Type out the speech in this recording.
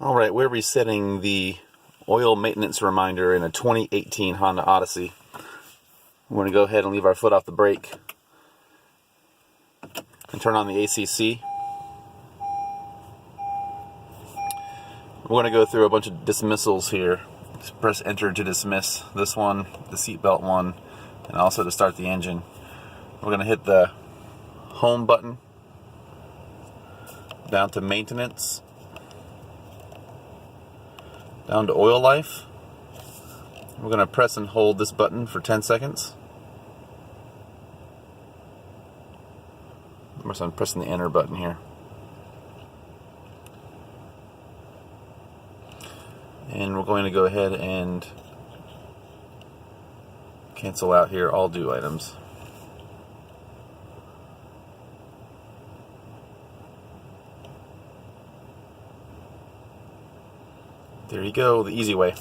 Alright, we're resetting the oil maintenance reminder in a 2018 Honda Odyssey. We're going to go ahead and leave our foot off the brake and turn on the ACC. We're going to go through a bunch of dismissals here. Just press enter to dismiss this one, the seatbelt one, and also to start the engine. We're going to hit the home button, down to maintenance, down to oil life. We're going to press and hold this button for 10 seconds. Of course, I'm pressing the enter button here. And we're going to go ahead and cancel out here all due items. There you go, the easy way.